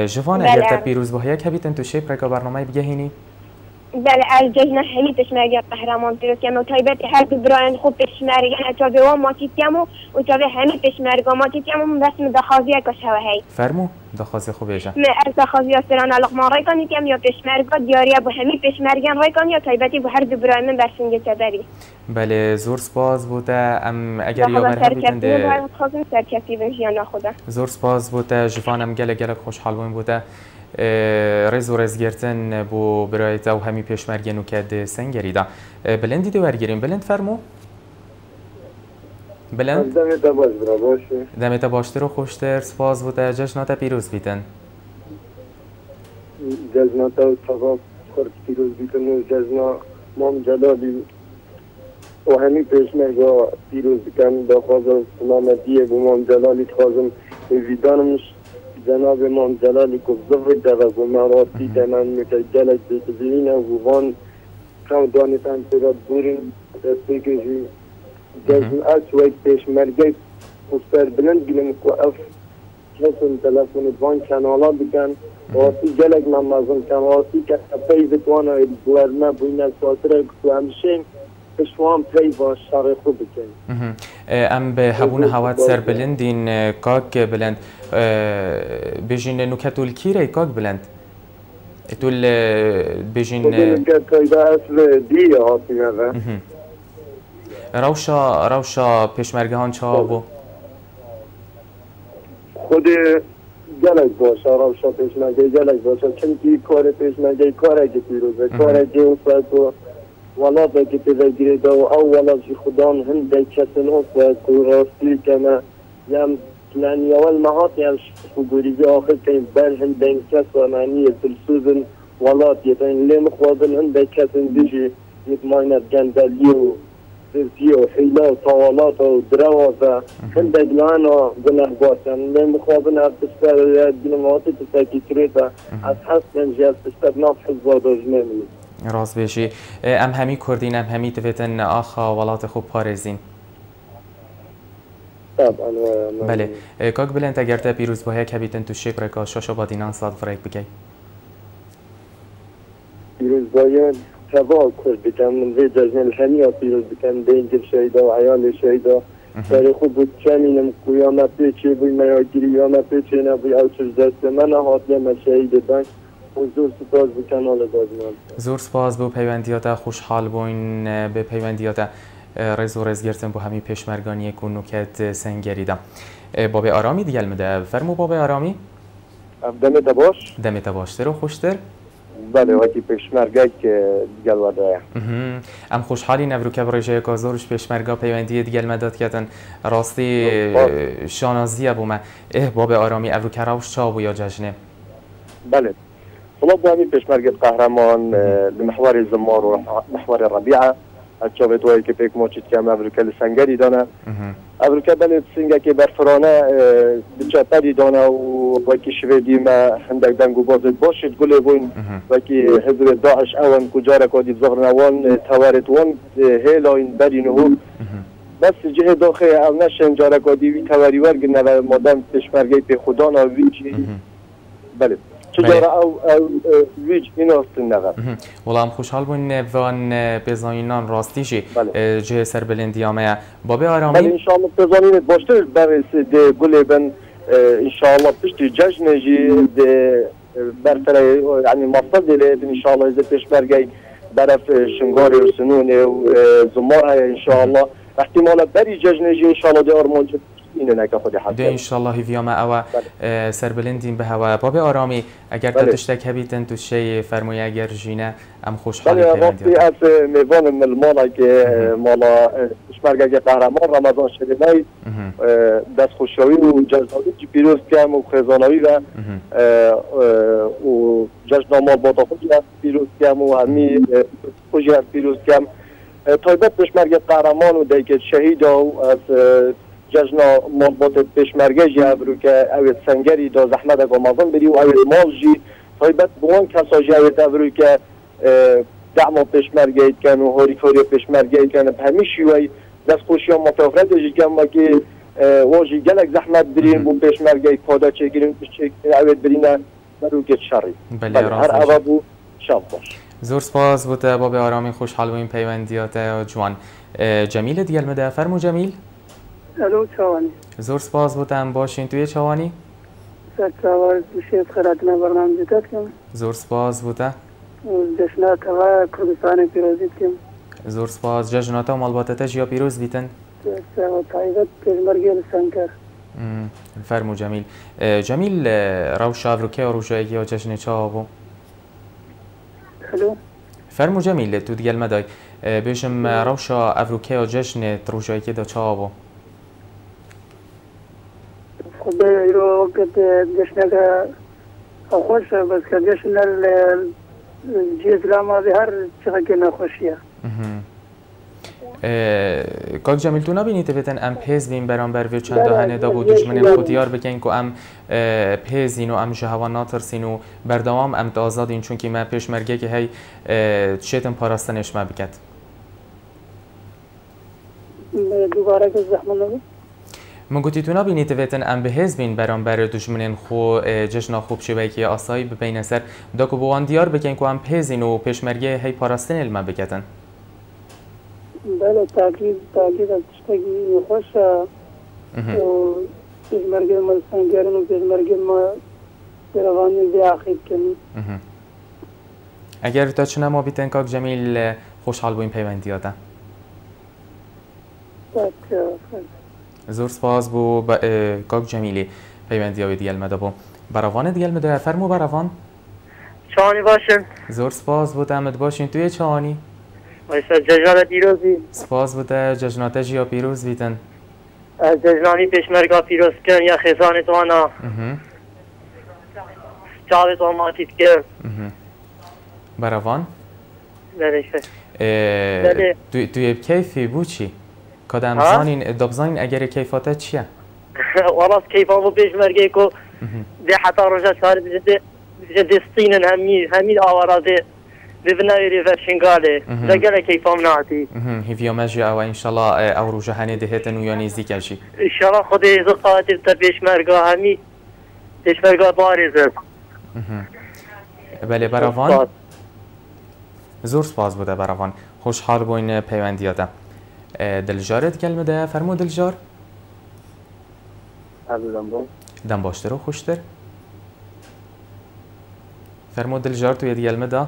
جوان اگر تا پیروز بهیا کبیتن تو شی پرکا برنامه بگهینی بله الجشن همی پشمرگی قهرمان پیروز کم و تایبت هر دو برایند خوب پشمرگی تا به وام ماچیت کم و تا به همی پشمرگا ماچیت کم بس مدخازی کشوه هی فرمو دخازی خوبه جا من دخازی استران لقمان رایکانی کم یا پشمرگا دیاری ابو همی پشمرگان رایکانی یا تایبتی به هر دو برایند برسنگ تبری بله زور سپاس بوده ام اگر یا مرحبیتن ده سرکتی بنجیان خدا زور سپاس بوده جوانم گله خوشحال بوین بوده ریز و ریز گرتن بو برایت او همی پیشمرگی نوکد سنگری دا بلندی دو برگیریم بلند فرمو بلند دمت باش برا باشه دمت باشتر و خوشتر سپاس بوده جشنات پیروز بیتن جشنات و تقاب خرد پیروز بیتن و جشنا مام جلالی و همی پیشمرگی پیروز بکن دا خوازم سلامتیه بو مام جلالی خوازم ویدانمش جناب امام جلالی کو زفر دغه مراتی تمام متجلد بتزيين وفان كان دانتان ترى بورين تسيكي جزء اسود پیشمرگی استر بلند گلم کوف حسن تلفن وان کانالا بکن واسی جلگ نمازم کن واسی که پیز توانه بورنا بوینه ساتره که همشین شوام پی با شر خوب بکن ام به هبون هوات سر بلندین کاک بلند بجین نکتول کیره کاک بلند اتول بجین کایده اصل دیه هاتیمه روشا پیشمرگهان چا بو خود گلک باشه روشا پیشمرگه گلک باشه چونکی کار پیشمرگه کاره که پیروزه کاره که اصفت و ولا که تذکره دا و اولا جی خدان هنده کسن اصفت و راستی که ما یم لانی اول مهات یم شخوگوریزی آخر که بر هنده کس و معنی تلسوزن ولات یتن لیم خوادن هنده کسن دیجی یتماینت گندلی و زرزی و حیله و طوالات و دروازه و هنده گلان و گناه باشن لیم خوادن هر تشتر دینماتی تساکی کریتا از حسن جی از تشتر ناف حزبا داجمه مید راست بشی ام همی کردین ام همی دویتن آخا ولات خوب پارزین بله کاک بلند اگر تا پیروز باید که بیتن تو شیب رکا شاشا با دینان ساد فرایک بگی پیروز باید تبا کرد بکن من وی جزن الحنی ها پیروز بکن بینگل شهیده و عیال شهیده داره خوب بود چمینم قیامت پیچه بوی میاگیری قیامت پیچه نبوی او چیز دست من هاتیم شهیده بنگ زور سپاس بکن حال بازمان زور سپاس بو پیوندیات خوشحال بوین به پیوندیات رز و رز گرتن بو همی پیشمرگانی که نوکت سنگریده بابی آرامی دیگل مده فرمو بابی آرامی دمت باش دمت باشتر و خوشتر بله وقتی پیشمرگه که دیگل وده ام خوشحالی نورو که برای که زورش پیشمرگا پیوندی دیگل مداد کردن راستی شانازیه بو ما بابی آرامی اورو که روش چاو یا جشنه بله طلب همی پیشمرگه قهرمان لمحور الزمار و محور الربيعه الشابت وای که پیک موچید که امریکا لسنگری دانه امریکا بله سنگه که برفرانه بچاپری دانه و وکی شویدی ما هندک دنگو بازد باشد گله بوین وکی حزب داعش اون کجاره کادی زغر نوان توارت وان هیلا این برینو بس جه داخل او نشن جاره کادی وی تواری ورگنه و مادم پیشمرگه پی خدا ناویچی بله چجورا او ویج اینو استنگا والله خوشحال بودن وان بزاینان راستیشی جه سر بلندیامه بابی آرامی بله انشاءالله بزاینت باشتر برس ده گله بن انشاءالله پشتی جشن جی ده برفره یعنی مفصل دلیه انشاءالله از پیشمرگی برف شنگاری و سنون و زماره انشاءالله احتمالا بری جشن جی انشاءالله ده آرمان اینو نکه خودی حد ده انشالله هیویام او سر بلندین به هوا بابی آرامی اگر تشتک هبیتن تو شی فرموی اگر جینه ام خوشحالی پیوندی بله راستی از میوان ملمانا که مالا پیشمرگه قهرمان رمضان شریفی دست خوشحالی و جشنواری که پیروز کم و خزانوی و جشن مال باتا خوشی پیروز کم و همی خوشی پیروز کم تایبت پیشمرگه قهرمان و دیگه شهید و از جشن مربوط پیشمرگه جی ابرو که اوید سنگری دا زحمت گامازن بری و اوید مال جی تایبەت بۆن کەسا ژاوێتە بروی کە دعما پێشمەرگەیتکەن و هۆریکۆریە پێشمەرگەیتکەن بە هەمی شیوەی دەستخۆشیان متەفرەتێکی کەمەکی وۆژی گەلێک زەحمەت برین بۆ پێشمەرگەی کۆدا چێگیرن ئەوێت برینە بەروکێت شەڕی هەر ئەوە بوو شەڕ باش. زۆر سپاس بۆتە بۆ بێ ئارامی خۆشحاڵ بووین پەیوەندیاتە جوان. جەمیلە دیگەلمەدا فەرموو جەمیل. الو چاوانی. زۆر سپاس بۆتان باشین توی چاوانی؟ سەرچاوەر دوشێت خەراتنە بەرنامەی دەکەم. زۆر سپاس بۆتە. جەژناتەوە کوردستانی پیرۆزی بکەم. زۆر سپاس جەژناتە و ماڵباتەتە ژیا پیرۆز بیتن. تایبەت پێشمەرگێ لە سەنگەر. فەرموو جەمیل. جەمیل ڕەوشە ئەڤروکەی ڕۆژایەکی جەژنێ چاوە بوو؟ الو. فەرموو جەمیل تو دیگەلمەدای بێژم ڕەوشە ئەڤروکەی جەژنێت ڕۆژایەکیدا چاوە بوو؟ خدای ئیرۆ جەژنەکە خۆشە بەس کە جەژنە جێ زلامازی هەر چقەکە نەخۆشیە. کاک جەمیل تو نبینیتە بێتن ئەم پێز بین بەرامبەر وێ چەندە هەنێدا بۆ دوژمنێن خۆ دیار بکەین کو ئەم پێزین و ئەم ji hewa ناترسین و بەردەوام ئەم ئازادین چونکی me پێشمەرگێکی هەی چێتن پاراستنێش me بکات. دووبارەکە زەحمەت نەبوو. من گوتی تو نبینیتە بێتن ئەم بەهێز بین بەرامبەر دوژمنێن خۆ جەژنا خوب شێوەیەکی ئاسایی ببینە سەر داکو بۆ وان دیار بکەین کو ئەم پێزین و پێشمەرگێ هەی پاراستنێ me بکەتن. بله تاکید از تشتگی خوشه پێشمەرگە ما سەنگەرن و پێشمەرگە ما پێڕەوانی زیاخیب کنی. ئەگەر تا چ نەما بیتن کاک جەمیل خۆشحاڵ بووین پەیوەندیاتە. زۆر سپاس بوو کاک جەمیلی پەیوەندیاوی دیگەلمەدا بوو. بەڕەوانە دیگەلمەدا فەرموو بەڕەوان. چاوانی باشن. زۆر سپاس بۆ ئەمت باشین توی چاوانی. جژنات پیرۆزی. سپاس بوده جژنات ژیا پیروز بیتن. جژنانی پێشمەرگا پیرۆزکردن یا خێزانی توانا. چاوی تۆماتیت کرد. بەڕەوان. توی کیفی بوو چی؟ کدام زانین دبزانین اگر کیفاته چیه؟ والله کیفا بو پێشمەرگەی کو ده حتی ڕۆژە شار دستینن هەمی ئاوارازێ ببناوی ڤەرشنگالێ لەگەلە کەیفام ناتی هیڤیۆمەژی ئەوە ئینشەڵا ئەو ڕۆژە هەنێ دەهێتن و یا نێزیکەشی ئینشەڵا خودی زقاتی بتە پێشمەرگا هەمی پێشمەرگا بارێزە بەلێ بەڕەوان زۆر سپاس بوده بەڕەوان خۆشحاڵ بووین پەیوەندیاتە دلجارت گەلمەدە فەرموو دلجار دەم باشتر و خۆشتر فەرموو دلجار توی دیگەلمەدا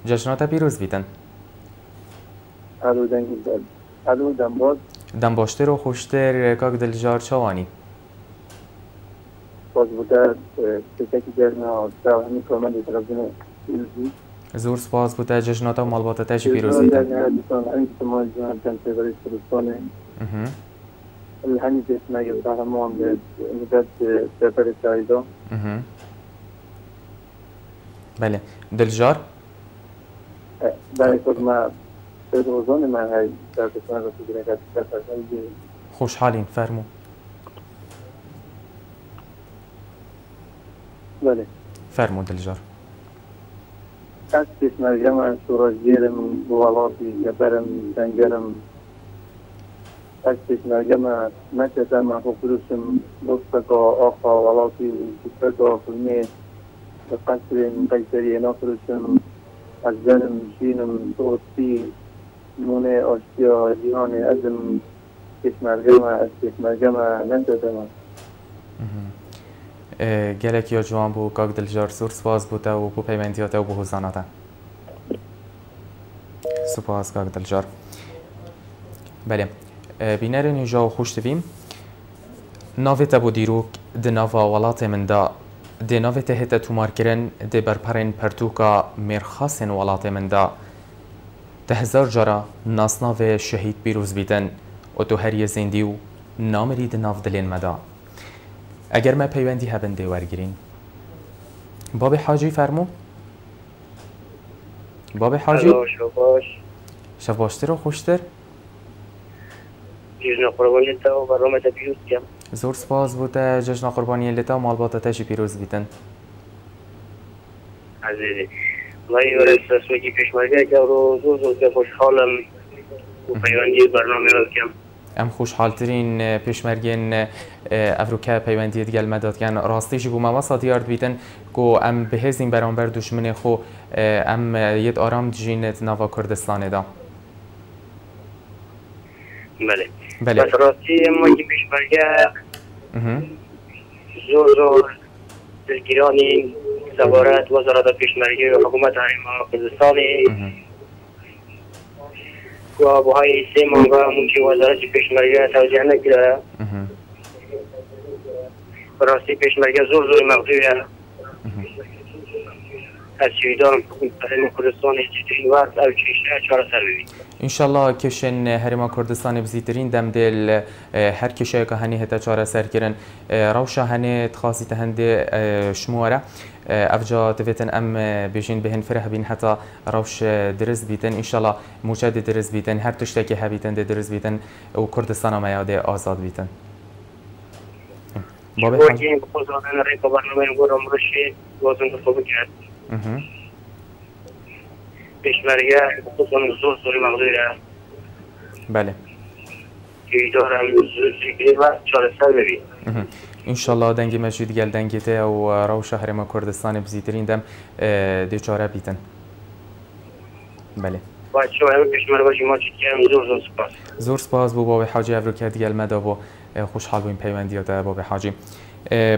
جەژناتە پیرۆز بیتن. دەم باشتر و خۆشتر کاک دلجار چاوانی. زۆر سپاس بوده جەژناتە و ماڵباتەتەشی پیرۆز بیتن. الهني باسمه يتفهمون مدد سفر السعيدة. بله دلجار بله كل ما تدوزون ما هاي تاسمه رسولك تاسمه خوشحالين فرمو. بله فرمو دلجار تاسمه جمع سورجيرم بوالاتي جبرم سنجرم تاسمه جمع متى ما فكرسم بوسكا آخا والاتي بوسكا فيلمي قصر قيصري ناصرسم أجزانم شينم صوتي نوني أشياء جهاني أزم پێشمەرگەمە نەدەدەمە. gelek ya جوان بو کاک دلجار زۆر سپاس بووتە و بۆ پەیوەندیاتە و بۆ هۆزاناتە. سپاس کاک دلجار. بەێ بینەرێن هێژا و خۆش دەبیم ناوێتە بۆ دیرۆک di nava welatê min da dê navê hête tûmarkirin dê berperên pertûka mêrxasên welatê min da te hezar cara nasnavê şehîd pîroz bîtin û tu heriyê zêndî û namirî di nav dilên me da. Eger me peywendî hebin dê wergirîn. Babê Hacî fermû? Babê Hacî? Şev baştir û xweştir? Cejna qurbaniyê te û bernameya te pîroz dikim. زۆر سپاس بۆ te cejna qurbaniyê lê te û malbata te jî pîroz bîtin. عزیزی والله ورس سوی پیشمرگه که رو زور که خوشحالم و پیوندی برنامه رو کم ام خوشحالترین پیشمرگین افروکا پیوندی دیگل مدادگن راستیش بو مواسا دیارد بیتن کو ام بهزین برانبر دشمن خو ام ید آرام جینت نوا کردستان دا. بله بس راستی ما که پیشمرگه زور درگیرانی سوارت وزارت پیشمرگه و حکومت حریم کردستانی و ابوهای سه مانگا ممکن وزارت پیشمرگه توجیه نکرده راستی پیشمرگه زور مقدویه از شویدان حریم کردستان جدید وقت او چیشه چهار سر ببین انشالله کشن حریم کردستان بزیترین دم دل هر کشه که هنی هتا چهار سر کرن روشا هنی تخاصی تهنده شموره افجا دویتن ام بیشین بهن فرح بین حتی روش درز بیتن انشالله موجد درز بیتن هر تشتکی هبیتن درز بیتن و کردستان ما یاده آزاد بیتن بابا حاجی خودمون ریکو برنامه گورم روشی واسه تو کرد پیشمرگه خودمون زور مقدوره بله که دارم زوری و چهار سال ببین انشالله دنگی مجید گل دنگیته و روش حریم کردستان بزیترین دم دیچاره بیتن بله باید شما همه پیشمرگه باشی ما چی زور سپاس زور سپاس بو بابا حاجی افروکا دیگل مدا و خوشحال بوین پیوندیات بابا حاجی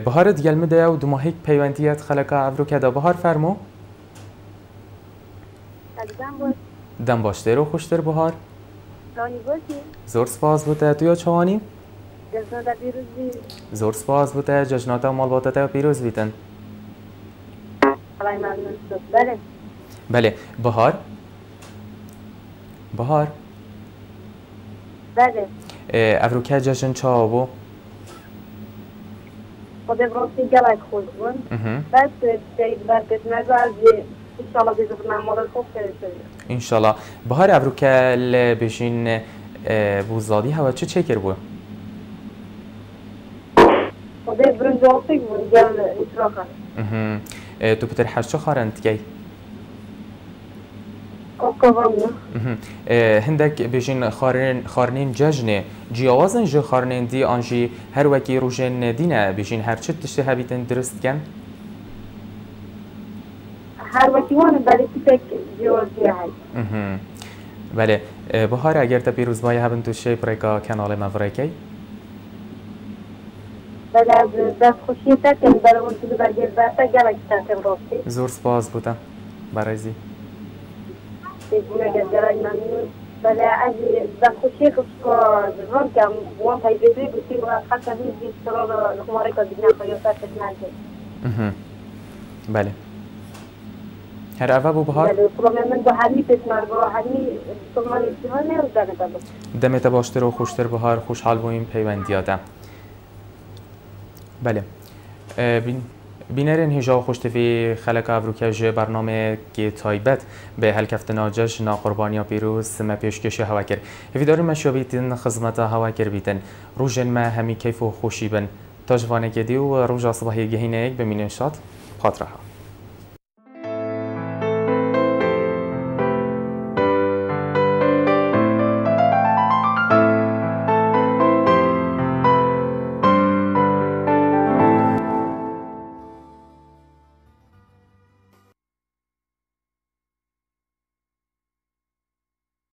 بهار دیگل مدا و دو ماهی پیوندیات خلق افروکا دا بهار فرمو دم باشتر و خوشتر بهار زور سپاس بوده تو یا چوانی زور سپاس بوده جشنات مال بوده پیروز بیتن بله بهار بله افروکا جشن چاوو خود افروکی گلک خوش بون بس سید برکت نزازی انشالله بیزد معمول خوب کرده انشالله بهار افروکا بشین بوزادی هوا چه کر بو؟ خود برنجاتی بود گل اتراخه تو پتر حشو خارند کی؟ هندک بجین خارنین ججنه جیاوازن جو خارنین دی آنجی هر وکی روزن دینه بجین هر چه تشته هبیتن درست کن؟ هر وکی وان بله تک جیاوازی هست. بله بهار اگر تا پیروز بای هبن تو شی پریکا کانال مفرکی؟ بله دست خوشی تکن برای اون تو برگرد برتا گلک تکن راستی. زور سپاس بودم برایزی. بله از دستخوشی خودم که وان تاییدی بودی و خاطر نیست سرال نخماره که دیگر خیاطت نکنه. بله. هر اول بو بهار؟ بله. پرومه من با همی پسمار با همی سومالی استیمان نیوزده دادم. دمت باشتر و خوشتر بهار خوشحال بویم پیوندیادم. بله. بینرین هجا خوشتفی خلق افروکا برنامه که تایبت به هلکفتنا جشن قربانی پیروز ما پیشکش هوا کرد. ویداری مشابهتن خدمت هوا کرد بیتن. روزن ما همی کیف و خوشی بن. تا جوانه کدی و روز صبحی گهینه یک بمینشات خاطرها.